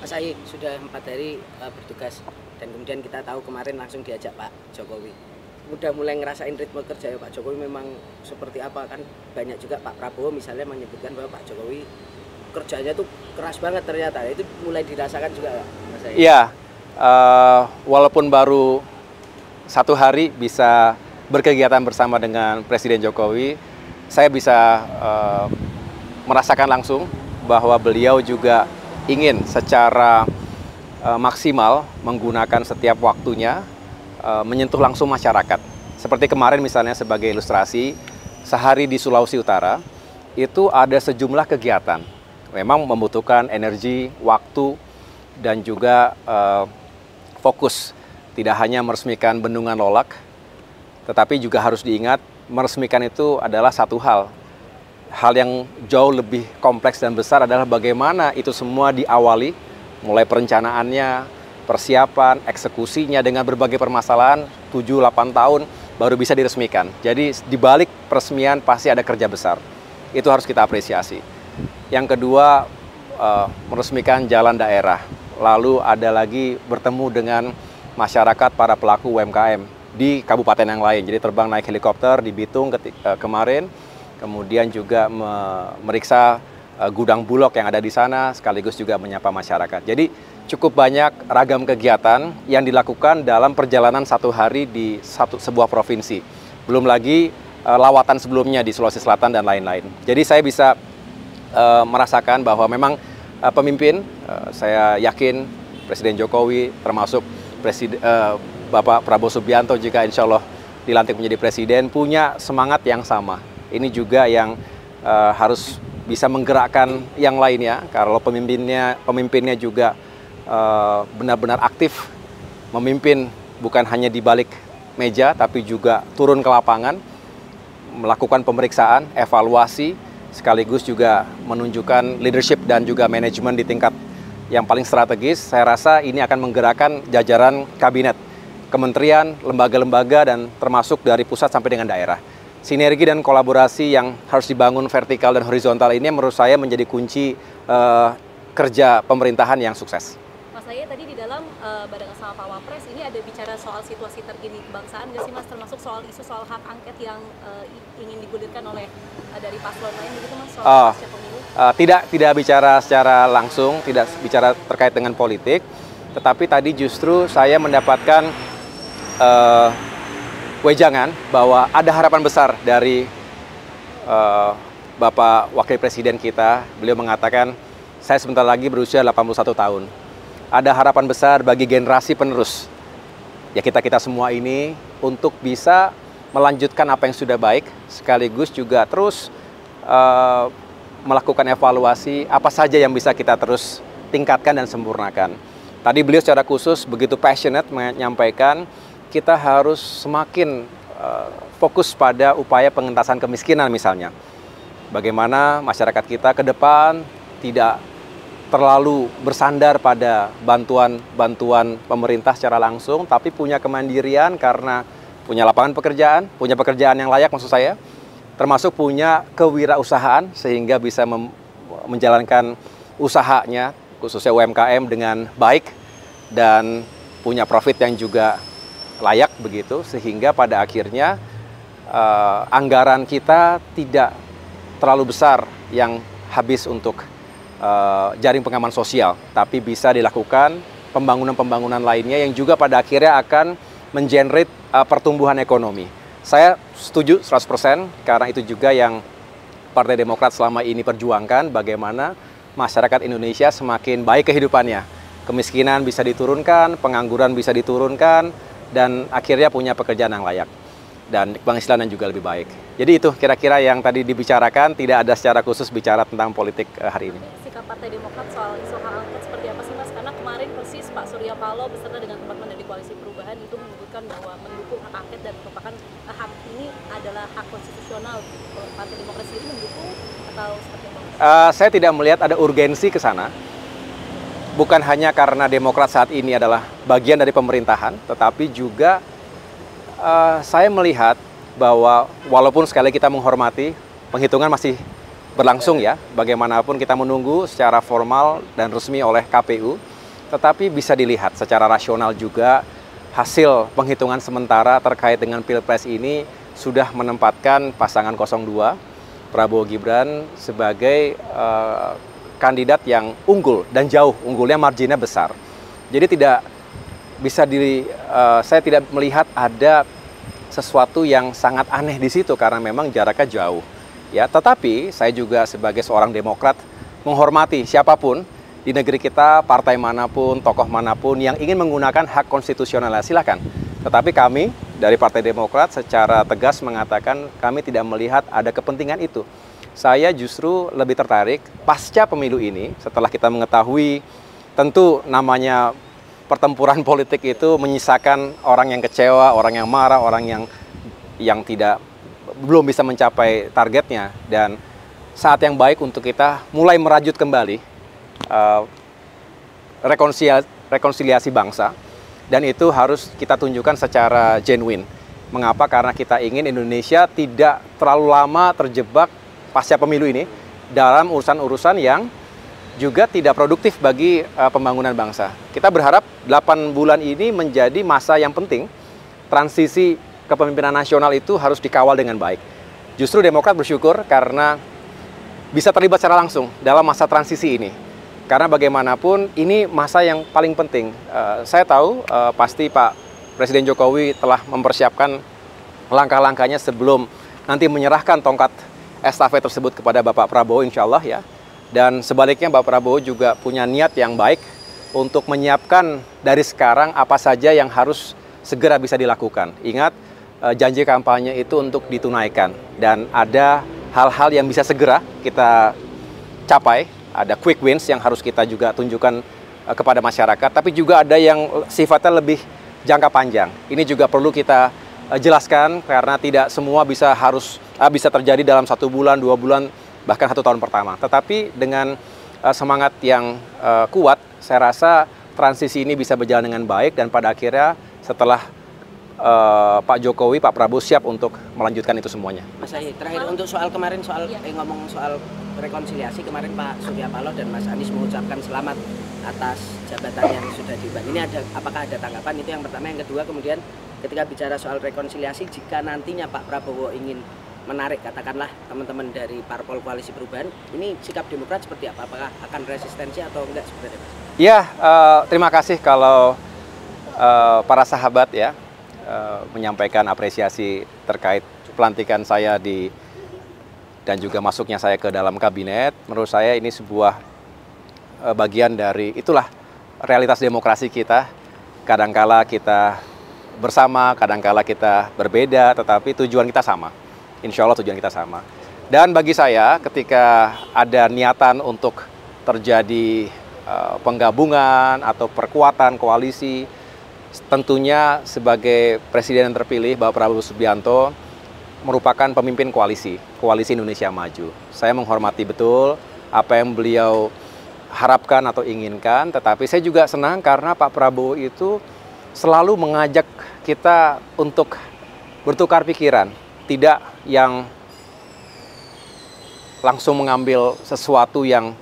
Mas Ahy sudah 4 hari bertugas dan kemudian kita tahu kemarin langsung diajak Pak Jokowi. Udah mulai ngerasain ritme kerja ya Pak Jokowi memang seperti apa, kan banyak juga Pak Prabowo misalnya menyebutkan bahwa Pak Jokowi kerjanya tuh keras banget ternyata. Itu mulai dirasakan juga Mas Ahy. Iya, walaupun baru 1 hari bisa berkegiatan bersama dengan Presiden Jokowi, saya bisa merasakan langsung bahwa beliau juga ingin secara maksimal menggunakan setiap waktunya menyentuh langsung masyarakat. Seperti kemarin misalnya sebagai ilustrasi, sehari di Sulawesi Utara itu ada sejumlah kegiatan. Memang membutuhkan energi, waktu, dan juga fokus. Tidak hanya meresmikan Bendungan Lolak, tetapi juga harus diingat meresmikan itu adalah satu hal. Hal yang jauh lebih kompleks dan besar adalah bagaimana itu semua diawali, mulai perencanaannya, persiapan, eksekusinya dengan berbagai permasalahan, 7-8 tahun baru bisa diresmikan. Jadi di balik peresmian pasti ada kerja besar. Itu harus kita apresiasi. Yang kedua, meresmikan jalan daerah. Lalu ada lagi bertemu dengan masyarakat, para pelaku UMKM di kabupaten yang lain. Jadi terbang naik helikopter di Bitung kemarin, kemudian juga memeriksa gudang Bulog yang ada di sana, sekaligus juga menyapa masyarakat. Jadi cukup banyak ragam kegiatan yang dilakukan dalam perjalanan 1 hari di sebuah provinsi. Belum lagi lawatan sebelumnya di Sulawesi Selatan dan lain-lain. Jadi saya bisa merasakan bahwa memang pemimpin, saya yakin Presiden Jokowi termasuk Bapak Prabowo Subianto jika insya Allah dilantik menjadi presiden, punya semangat yang sama. Ini juga yang harus bisa menggerakkan yang lainnya, kalau pemimpinnya juga benar-benar aktif memimpin, bukan hanya di balik meja, tapi juga turun ke lapangan, melakukan pemeriksaan, evaluasi, sekaligus juga menunjukkan leadership dan juga manajemen di tingkat yang paling strategis. Saya rasa ini akan menggerakkan jajaran kabinet, kementerian, lembaga-lembaga, dan termasuk dari pusat sampai dengan daerah. Sinergi dan kolaborasi yang harus dibangun vertikal dan horizontal ini menurut saya menjadi kunci kerja pemerintahan yang sukses. Mas Ahy tadi di dalam barengan sama Pak Wapres ini ada bicara soal situasi terkini kebangsaan nggak sih Mas, termasuk soal isu soal hak angket yang ingin digulirkan oleh dari paslon lain begitu Mas, soal pasca pemilu? Tidak bicara secara langsung, tidak bicara terkait dengan politik, tetapi tadi justru saya mendapatkan wejangan bahwa ada harapan besar dari Bapak Wakil Presiden kita. Beliau mengatakan, saya sebentar lagi berusia 81 tahun. Ada harapan besar bagi generasi penerus, ya kita semua ini, untuk bisa melanjutkan apa yang sudah baik, sekaligus juga terus melakukan evaluasi apa saja yang bisa kita terus tingkatkan dan sempurnakan. Tadi beliau secara khusus begitu passionate menyampaikan kita harus semakin fokus pada upaya pengentasan kemiskinan misalnya. Bagaimana masyarakat kita ke depan tidak terlalu bersandar pada bantuan pemerintah secara langsung, tapi punya kemandirian karena punya lapangan pekerjaan, punya pekerjaan yang layak maksud saya, termasuk punya kewirausahaan sehingga bisa menjalankan usahanya, khususnya UMKM dengan baik dan punya profit yang juga layak begitu, sehingga pada akhirnya anggaran kita tidak terlalu besar yang habis untuk jaring pengaman sosial, tapi bisa dilakukan pembangunan-pembangunan lainnya yang juga pada akhirnya akan mengenerate pertumbuhan ekonomi. Saya setuju 100% karena itu juga yang Partai Demokrat selama ini perjuangkan, bagaimana masyarakat Indonesia semakin baik kehidupannya. Kemiskinan bisa diturunkan, pengangguran bisa diturunkan, dan akhirnya punya pekerjaan yang layak. Dan penghasilan juga lebih baik. Jadi itu kira-kira yang tadi dibicarakan, tidak ada secara khusus bicara tentang politik hari ini. Sikap Partai Demokrat soal isu hak angket seperti apa sih Mas? Karena kemarin persis Pak Surya Paloh beserta dengan teman-teman dari Koalisi Perubahan itu menyebutkan bahwa mendukung hak angket dan merupakan hak ini adalah hak konstitusional. Partai Demokrat sendiri mendukung atau seperti apa? Saya tidak melihat ada urgensi ke sana. Bukan hanya karena Demokrat saat ini adalah bagian dari pemerintahan, tetapi juga saya melihat bahwa walaupun sekali kita menghormati, penghitungan masih berlangsung ya, bagaimanapun kita menunggu secara formal dan resmi oleh KPU. tetapi bisa dilihat secara rasional juga hasil penghitungan sementara terkait dengan Pilpres ini sudah menempatkan pasangan 02 Prabowo Gibran sebagai kandidat yang unggul dan jauh, unggulnya marginnya besar. Jadi tidak bisa saya tidak melihat ada sesuatu yang sangat aneh di situ karena memang jaraknya jauh. Ya, tetapi saya juga sebagai seorang Demokrat menghormati siapapun di negeri kita, partai manapun, tokoh manapun yang ingin menggunakan hak konstitusional, silakan. Tetapi kami dari Partai Demokrat secara tegas mengatakan kami tidak melihat ada kepentingan itu. Saya justru lebih tertarik pasca pemilu ini, setelah kita mengetahui tentu namanya pertempuran politik itu menyisakan orang yang kecewa, orang yang marah, orang yang belum bisa mencapai targetnya, dan saat yang baik untuk kita mulai merajut kembali rekonsiliasi bangsa, dan itu harus kita tunjukkan secara genuine. Mengapa? Karena kita ingin Indonesia tidak terlalu lama terjebak pasca pemilu ini dalam urusan-urusan yang juga tidak produktif bagi pembangunan bangsa. Kita berharap 8 bulan ini menjadi masa yang penting. Transisi kepemimpinan nasional itu harus dikawal dengan baik. Justru Demokrat bersyukur karena bisa terlibat secara langsung dalam masa transisi ini. Karena bagaimanapun ini masa yang paling penting. Saya tahu pasti Pak Presiden Jokowi telah mempersiapkan langkah-langkahnya sebelum nanti menyerahkan tongkat estafet tersebut kepada Bapak Prabowo, insya Allah ya. Dan sebaliknya Bapak Prabowo juga punya niat yang baik untuk menyiapkan dari sekarang apa saja yang harus segera bisa dilakukan. Ingat, janji kampanye itu untuk ditunaikan. Dan ada hal-hal yang bisa segera kita capai. Ada quick wins yang harus kita juga tunjukkan kepada masyarakat, tapi juga ada yang sifatnya lebih jangka panjang. Ini juga perlu kita jelaskan karena tidak semua bisa terjadi dalam 1 bulan, 2 bulan, bahkan 1 tahun pertama. Tetapi dengan semangat yang kuat, saya rasa transisi ini bisa berjalan dengan baik dan pada akhirnya setelah Pak Jokowi, Pak Prabowo siap untuk melanjutkan itu semuanya. Mas Ahy, terakhir untuk soal kemarin ngomong soal rekonsiliasi, kemarin Pak Surya Paloh dan Mas Anies mengucapkan selamat atas jabatan yang sudah diemban. Ini apakah ada tanggapan? Itu yang pertama. Yang kedua, kemudian ketika bicara soal rekonsiliasi, jika nantinya Pak Prabowo ingin menarik katakanlah teman-teman dari Parpol Koalisi Perubahan, ini sikap Demokrat seperti apa? Apakah akan resistensi atau enggak sebenarnya, Mas? Ya, terima kasih kalau para sahabat ya menyampaikan apresiasi terkait pelantikan saya dan juga masuknya saya ke dalam kabinet. Menurut saya ini sebuah bagian dari itulah realitas demokrasi kita. Kadangkala kita bersama, kadangkala kita berbeda, tetapi tujuan kita sama. Insya Allah tujuan kita sama. Dan bagi saya ketika ada niatan untuk terjadi penggabungan atau perkuatan koalisi, tentunya sebagai Presiden yang terpilih Bapak Prabowo Subianto merupakan pemimpin koalisi Indonesia Maju. Saya menghormati betul apa yang beliau harapkan atau inginkan, tetapi saya juga senang karena Pak Prabowo itu selalu mengajak kita untuk bertukar pikiran, tidak yang langsung mengambil sesuatu yang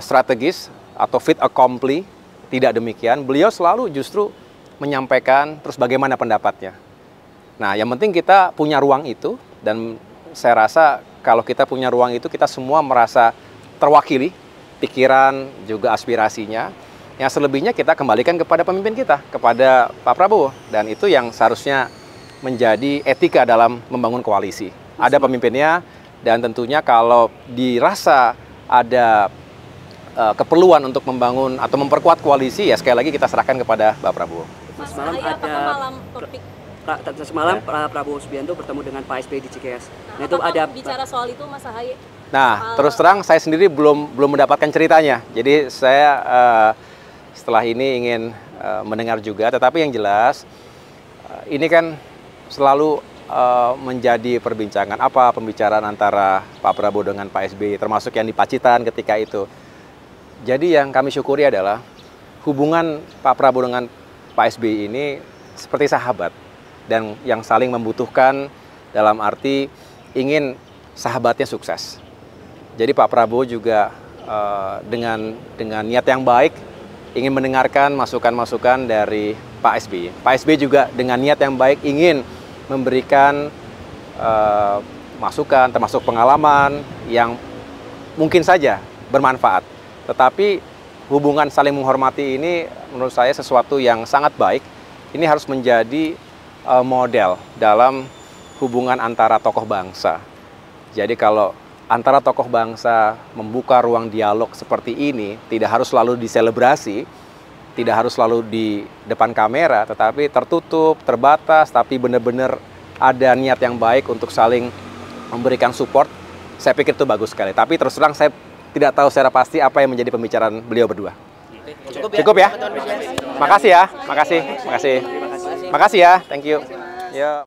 strategis atau fait accompli. Tidak demikian, beliau selalu justru menyampaikan terus bagaimana pendapatnya. Nah, yang penting kita punya ruang itu, dan saya rasa kalau kita punya ruang itu, kita semua merasa terwakili, pikiran, juga aspirasinya. Yang selebihnya kita kembalikan kepada pemimpin kita, kepada Pak Prabowo. Dan itu yang seharusnya menjadi etika dalam membangun koalisi. Ada pemimpinnya, dan tentunya kalau dirasa ada keperluan untuk membangun atau memperkuat koalisi, ya sekali lagi kita serahkan kepada Pak Prabowo. Mas Semalam Ahy, apakah malam topik semalam Pak Prabowo Subianto bertemu dengan Pak SBY di Cikeas. Nah, itu ada bicara soal itu, Mas Ahy? Nah, terus terang saya sendiri belum mendapatkan ceritanya. Jadi saya setelah ini ingin mendengar juga. Tetapi yang jelas ini kan selalu menjadi perbincangan apa pembicaraan antara Pak Prabowo dengan Pak SBY, termasuk yang di Pacitan ketika itu. Jadi yang kami syukuri adalah hubungan Pak Prabowo dengan Pak SBY ini seperti sahabat dan yang saling membutuhkan dalam arti ingin sahabatnya sukses. Jadi Pak Prabowo juga dengan niat yang baik ingin mendengarkan masukan-masukan dari Pak SBY. Pak SBY juga dengan niat yang baik ingin memberikan masukan, termasuk pengalaman yang mungkin saja bermanfaat. Tetapi hubungan saling menghormati ini menurut saya sesuatu yang sangat baik. Ini harus menjadi model dalam hubungan antara tokoh bangsa. Jadi kalau antara tokoh bangsa membuka ruang dialog seperti ini, tidak harus selalu diselebrasi, tidak harus selalu di depan kamera, tetapi tertutup, terbatas, tapi benar-benar ada niat yang baik untuk saling memberikan support. Saya pikir itu bagus sekali. Tapi terus terang saya tidak tahu secara pasti apa yang menjadi pembicaraan beliau berdua. Cukup ya? Makasih ya, makasih ya. Thank you. Ya.